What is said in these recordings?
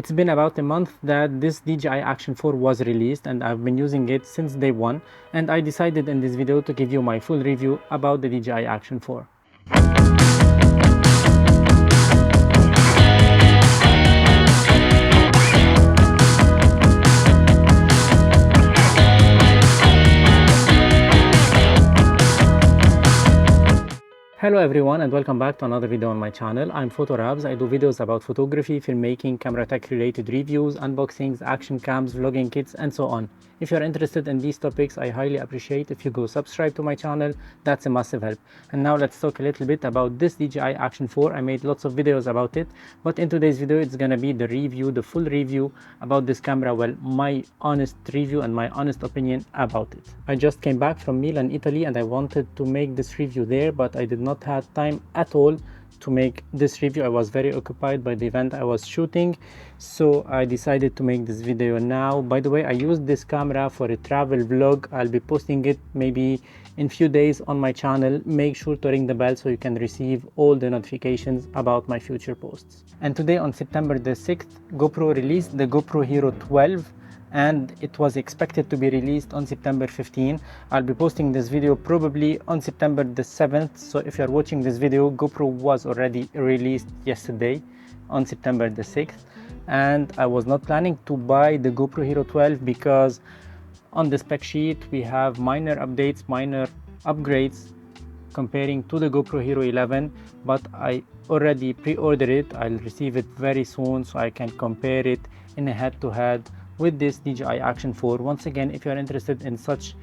It's been about a month that this DJI Action 4 was released, and I've been using it since day one, and I decided in this video to give you my full review about the DJI Action 4. Hello everyone and welcome back to another video on my channel. I'm Photorabs. I do videos about photography, filmmaking, camera tech related reviews, unboxings, action cams, vlogging kits and so on. If you're interested in these topics, I highly appreciate if you go subscribe to my channel. That's a massive help. And now let's talk a little bit about this DJI Action 4. I made lots of videos about it, but in today's video it's gonna be the review, the full review about this camera. Well, my honest review and my honest opinion about it. I just came back from Milan, Italy, and I wanted to make this review there, but I did not have time at all to make this review. I was very occupied by the event I was shooting, so I decided to make this video now. By the way, I used this camera for a travel vlog. I'll be posting it maybe in few days on my channel. Make sure to ring the bell so you can receive all the notifications about my future posts. And today on September the 6th, GoPro released the GoPro Hero 12, and it was expected to be released on September 15. I'll be posting this video probably on September the 7th, so if you're watching this video, GoPro was already released yesterday on September the 6th, and I was not planning to buy the GoPro Hero 12 because on the spec sheet we have minor updates, minor upgrades comparing to the GoPro Hero 11, but I already pre-ordered it. I'll receive it very soon so I can compare it in a head-to-head with this DJI Action 4. Once again, if you're interested in such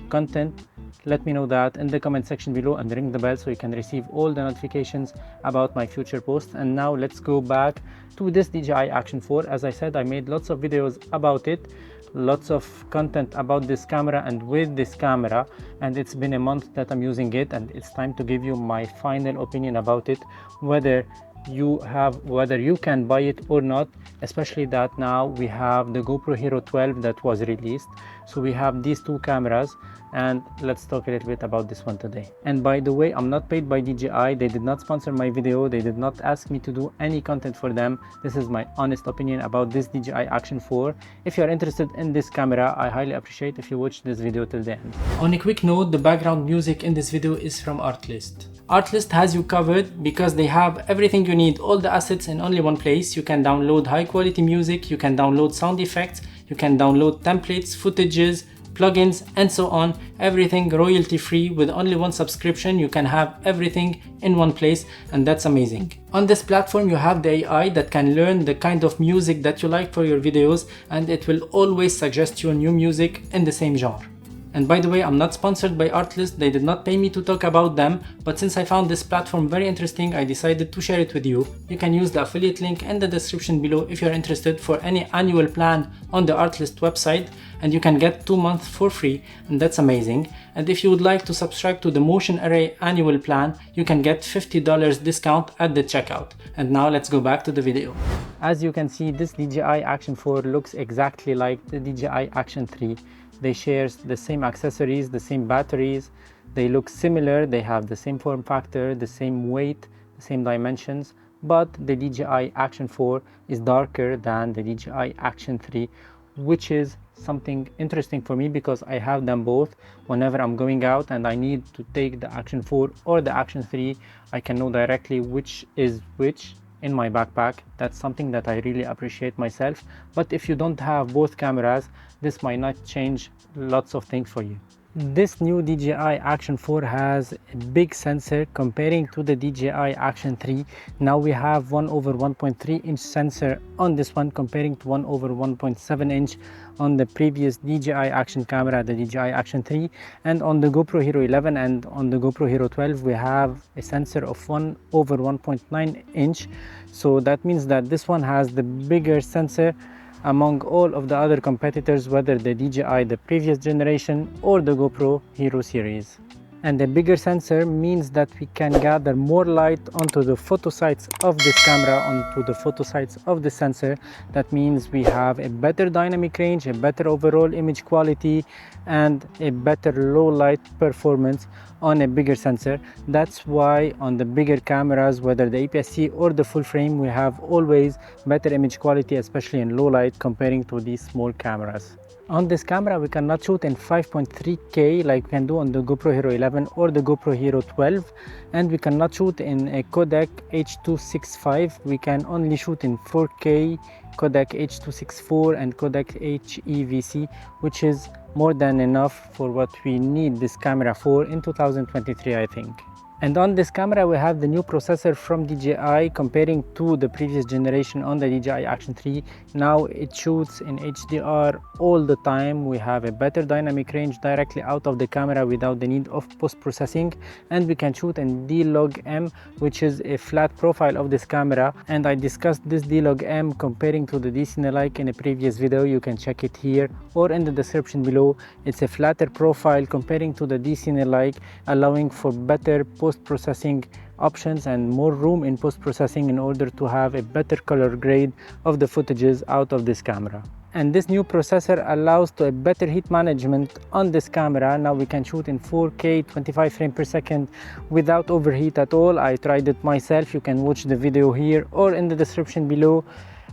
content, let me know that in the comment section below and ring the bell so you can receive all the notifications about my future posts. And now let's go back to this DJI Action 4. As I said, I made lots of videos about it, lots of content about this camera and with this camera, and it's been a month that I'm using it, and it's time to give you my final opinion about it, whether you can buy it or not, especially that now we have the GoPro Hero 12 that was released. So we have these two cameras, and let's talk a little bit about this one today. And by the way, I'm not paid by DJI. They did not sponsor my video. They did not ask me to do any content for them. This is my honest opinion about this DJI Action 4. If you're interested in this camera, I highly appreciate if you watch this video till the end. On a quick note, the background music in this video is from Artlist. Artlist has you covered because they have everything you need, all the assets in only one place. You can download high quality music, you can download sound effects, you can download templates, footages, plugins and so on. Everything royalty free with only one subscription. You can have everything in one place, and that's amazing. On this platform you have the AI that can learn the kind of music that you like for your videos, and it will always suggest you new music in the same genre. And by the way, I'm not sponsored by Artlist. They did not pay me to talk about them, but since I found this platform very interesting, I decided to share it with you. You can use the affiliate link in the description below if you're interested for any annual plan on the Artlist website, and you can get 2 months for free, and that's amazing. And if you would like to subscribe to the Motion Array annual plan, you can get $50 discount at the checkout. And now let's go back to the video. As you can see, this DJI Action 4 looks exactly like the DJI Action 3. They share the same accessories, the same batteries, they look similar, they have the same form factor, the same weight, the same dimensions, but the DJI Action 4 is darker than the DJI Action 3, which is something interesting for me because I have them both. Whenever I'm going out and I need to take the Action 4 or the Action 3, I can know directly which is which in my backpack. That's something that I really appreciate myself. But if you don't have both cameras, this might not change lots of things for you. This new DJI Action 4 has a big sensor comparing to the DJI Action 3. Now we have 1/1.3 inch sensor on this one comparing to 1/1.7 inch on the previous DJI Action camera, the DJI Action 3. And on the GoPro Hero 11 and on the GoPro Hero 12 we have a sensor of 1/1.9 inch. So that means that this one has the bigger sensor among all of the other competitors, whether the DJI the previous generation or the GoPro Hero series. And a bigger sensor means that we can gather more light onto the photo sites of this camera, onto the photo sites of the sensor. That means we have a better dynamic range, a better overall image quality, and a better low light performance on a bigger sensor. That's why on the bigger cameras, whether the APS-C or the full frame, we have always better image quality, especially in low light comparing to these small cameras. On this camera, we cannot shoot in 5.3K like we can do on the GoPro Hero 11 or the GoPro Hero 12, and we cannot shoot in a codec H.265. We can only shoot in 4K codec H.264 and codec HEVC, which is more than enough for what we need this camera for in 2023, I think. And on this camera, we have the new processor from DJI comparing to the previous generation on the DJI Action 3. Now it shoots in HDR all the time. We have a better dynamic range directly out of the camera without the need of post-processing. And we can shoot in D-Log-M, which is a flat profile of this camera. And I discussed this D-Log-M comparing to the D-Cine-alike in a previous video. You can check it here or in the description below. It's a flatter profile comparing to the D-Cine-alike, allowing for better post-processing options and more room in post-processing in order to have a better color grade of the footages out of this camera. And this new processor allows to a better heat management on this camera. Now we can shoot in 4K 25 frames per second without overheat at all. I tried it myself. You can watch the video here or in the description below.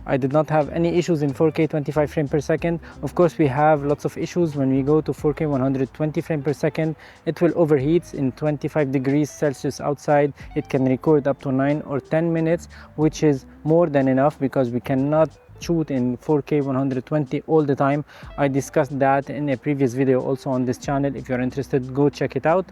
I did not have any issues in 4K 25 frames per second. Of course, we have lots of issues when we go to 4K 120 frames per second. It will overheat in 25 degrees Celsius outside. It can record up to 9 or 10 minutes, which is more than enough because we cannot shoot in 4K 120 all the time. I discussed that in a previous video also on this channel. If you're interested, go check it out.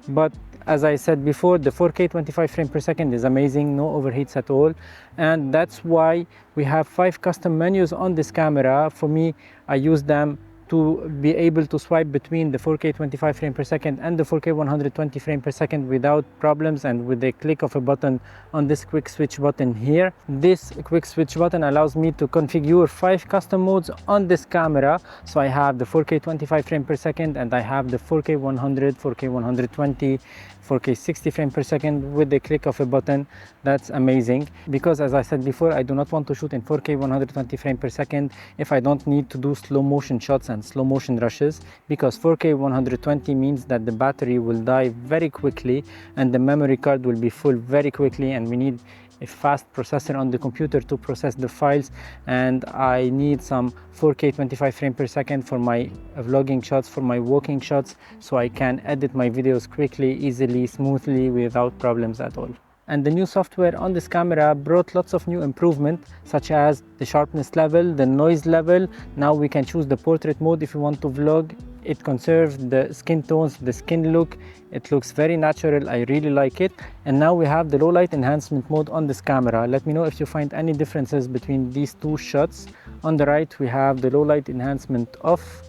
But as I said before, the 4K 25 frames per second is amazing, no overheats at all. And that's why we have 5 custom menus on this camera. For me, I use them to be able to swipe between the 4K 25 frames per second and the 4K 120 frames per second without problems, and with the click of a button on this quick switch button here. This quick switch button allows me to configure 5 custom modes on this camera. So I have the 4K 25 frames per second, and I have the 4K 100, 4K 120, 4K 60 frames per second with the click of a button. That's amazing because, as I said before, I do not want to shoot in 4K 120 frames per second if I don't need to do slow motion shots and slow motion rushes, because 4K 120 means that the battery will die very quickly and the memory card will be full very quickly, and we need a fast processor on the computer to process the files, and I need some 4K 25 frames per second for my vlogging shots, for my walking shots, so I can edit my videos quickly, easily, smoothly, without problems at all. And the new software on this camera brought lots of new improvements, such as the sharpness level, the noise level. Now we can choose the portrait mode if you want to vlog. It conserves the skin tones, the skin look. It looks very natural. I really like it. And now we have the low light enhancement mode on this camera. Let me know if you find any differences between these two shots. On the right, we have the low light enhancement off.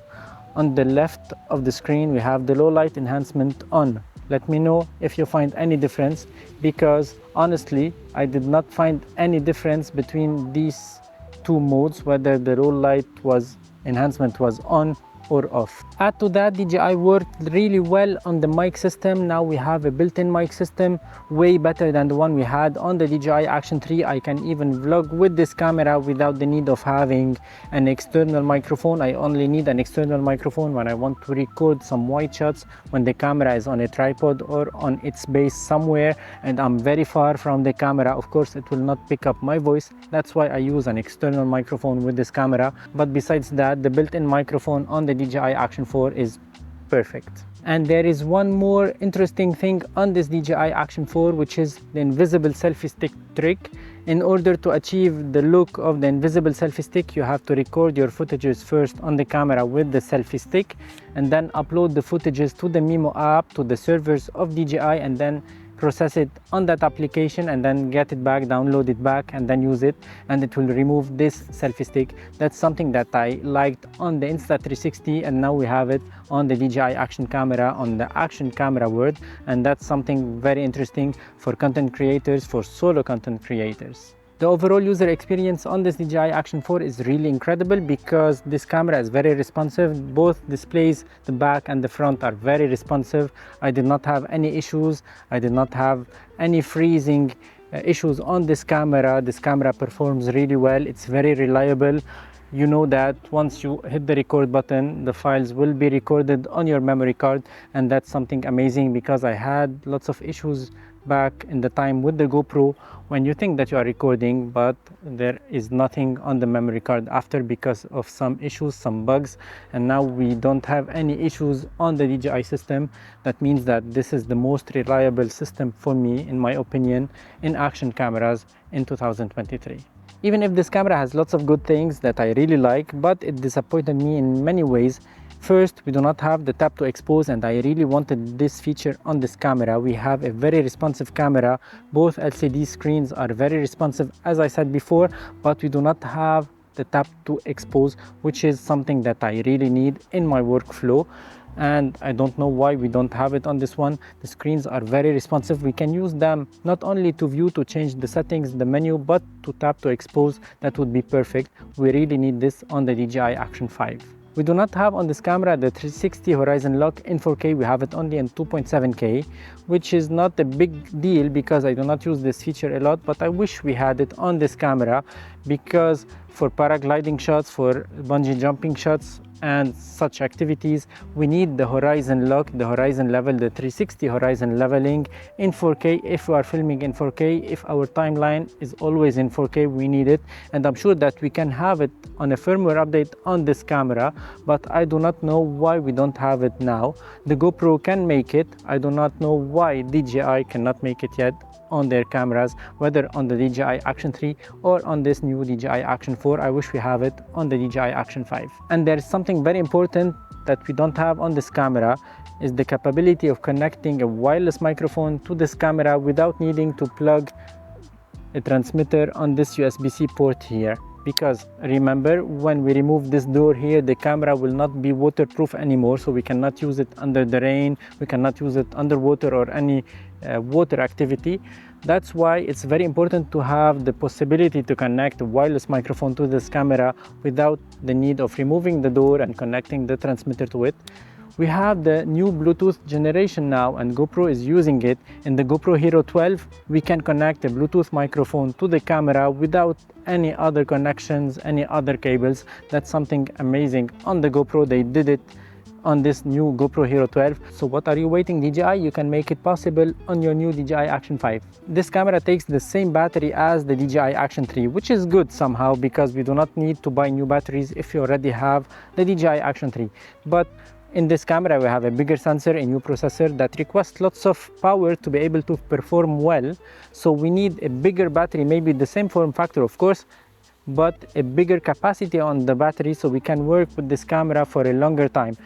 On the left of the screen, we have the low light enhancement on. Let me know if you find any difference, because honestly, I did not find any difference between these two modes, whether the low light enhancement was on or off. Add to that, DJI worked really well on the mic system. Now we have a built-in mic system, way better than the one we had on the DJI Action 3. I can even vlog with this camera without the need of having an external microphone. I only need an external microphone when I want to record some wide shots, when the camera is on a tripod or on its base somewhere and I'm very far from the camera. Of course, it will not pick up my voice. That's why I use an external microphone with this camera. But besides that, the built-in microphone on the DJI Action 4 is perfect. And there is one more interesting thing on this DJI Action 4, which is the invisible selfie stick trick. In order to achieve the look of the invisible selfie stick, you have to record your footages first on the camera with the selfie stick, and then upload the footages to the Mimo app, to the servers of DJI, and then process it on that application, and then get it back, download it back, and then use it, and it will remove this selfie stick. That's something that I liked on the Insta360, and now we have it on the DJI Action camera, on the Action Camera World, and that's something very interesting for content creators, for solo content creators. The overall user experience on this DJI Action 4 is really incredible because this camera is very responsive. Both displays, the back and the front, are very responsive. I did not have any issues. I did not have any freezing issues on this camera. This camera performs really well. It's very reliable. You know that once you hit the record button, the files will be recorded on your memory card, and that's something amazing because I had lots of issues back in the time with the GoPro when you think that you are recording but there is nothing on the memory card after because of some issues, some bugs. And now we don't have any issues on the DJI system. That means that this is the most reliable system for me, in my opinion, in action cameras in 2023. Even if this camera has lots of good things that I really like, but it disappointed me in many ways. First, we do not have the tap to expose, and I really wanted this feature on this camera. We have a very responsive camera. Both LCD screens are very responsive, as I said before, but we do not have the tap to expose, which is something that I really need in my workflow. And I don't know why we don't have it on this one. The screens are very responsive. We can use them not only to view, to change the settings, the menu, but to tap to expose. That would be perfect. We really need this on the DJI Action 5. We do not have on this camera the 360 horizon lock in 4K. We have it only in 2.7K, which is not a big deal because I do not use this feature a lot, but I wish we had it on this camera because for paragliding shots, for bungee jumping shots and such activities, we need the horizon lock, the horizon level, the 360 horizon leveling in 4K. If we are filming in 4K, if our timeline is always in 4K, we need it. And I'm sure that we can have it on a firmware update on this camera, but I do not know why we don't have it now. The GoPro can make it. I do not know why DJI cannot make it yet on their cameras, whether on the DJI Action 3 or on this new DJI Action 4. I wish we have it on the DJI Action 5. And there is something very important that we don't have on this camera, is the capability of connecting a wireless microphone to this camera without needing to plug a transmitter on this USB-C port here. Because remember, when we remove this door here, the camera will not be waterproof anymore, so we cannot use it under the rain, we cannot use it underwater or any water activity. That's why it's very important to have the possibility to connect a wireless microphone to this camera without the need of removing the door and connecting the transmitter to it. We have the new Bluetooth generation now, and GoPro is using it. In the GoPro Hero 12, we can connect a Bluetooth microphone to the camera without any other connections, any other cables. That's something amazing on the GoPro. They did it on this new GoPro Hero 12. So what are you waiting, DJI? You can make it possible on your new DJI Action 5. This camera takes the same battery as the DJI Action 3, which is good somehow because we do not need to buy new batteries if you already have the DJI Action 3. But in this camera we have a bigger sensor, a new processor that requests lots of power to be able to perform well. So we need a bigger battery, maybe the same form factor of course, but a bigger capacity on the battery so we can work with this camera for a longer time.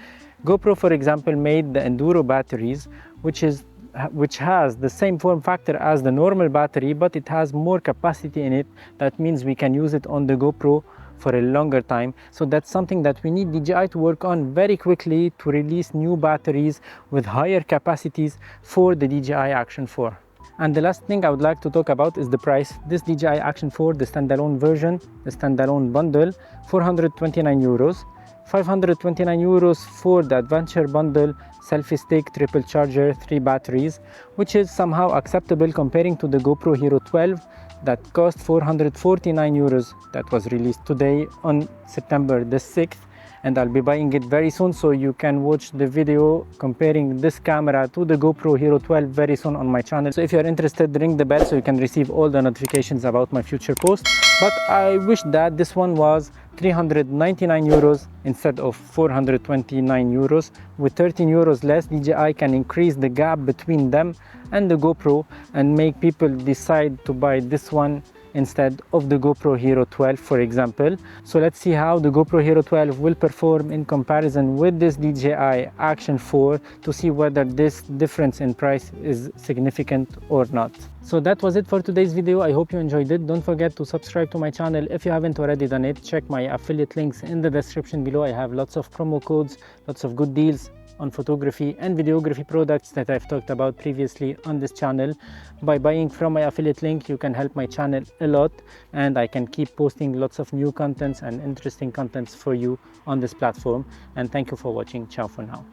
GoPro, for example, made the Enduro batteries, which has the same form factor as the normal battery, but it has more capacity in it. That means we can use it on the GoPro for a longer time. So that's something that we need DJI to work on very quickly, to release new batteries with higher capacities for the DJI Action 4. And the last thing I would like to talk about is the price. This DJI Action 4, the standalone version, the standalone bundle, 429 euros. 529 euros for the adventure bundle, selfie stick, triple charger, 3 batteries, which is somehow acceptable comparing to the GoPro Hero 12 that cost 449 euros, that was released today on September the 6th. And I'll be buying it very soon, so you can watch the video comparing this camera to the GoPro Hero 12 very soon on my channel. So if you're interested, ring the bell so you can receive all the notifications about my future posts. But I wish that this one was 399 euros instead of 429 euros. With 13 euros less, DJI can increase the gap between them and the GoPro and make people decide to buy this one instead of the GoPro Hero 12, for example. So let's see how the GoPro Hero 12 will perform in comparison with this DJI Action 4 to see whether this difference in price is significant or not. So that was it for today's video. I hope you enjoyed it. Don't forget to subscribe to my channel if you haven't already done it. Check my affiliate links in the description below. I have lots of promo codes, lots of good deals on photography and videography products that I've talked about previously on this channel. By buying from my affiliate link, you can help my channel a lot, and I can keep posting lots of new contents and interesting contents for you on this platform. And thank you for watching. Ciao for now.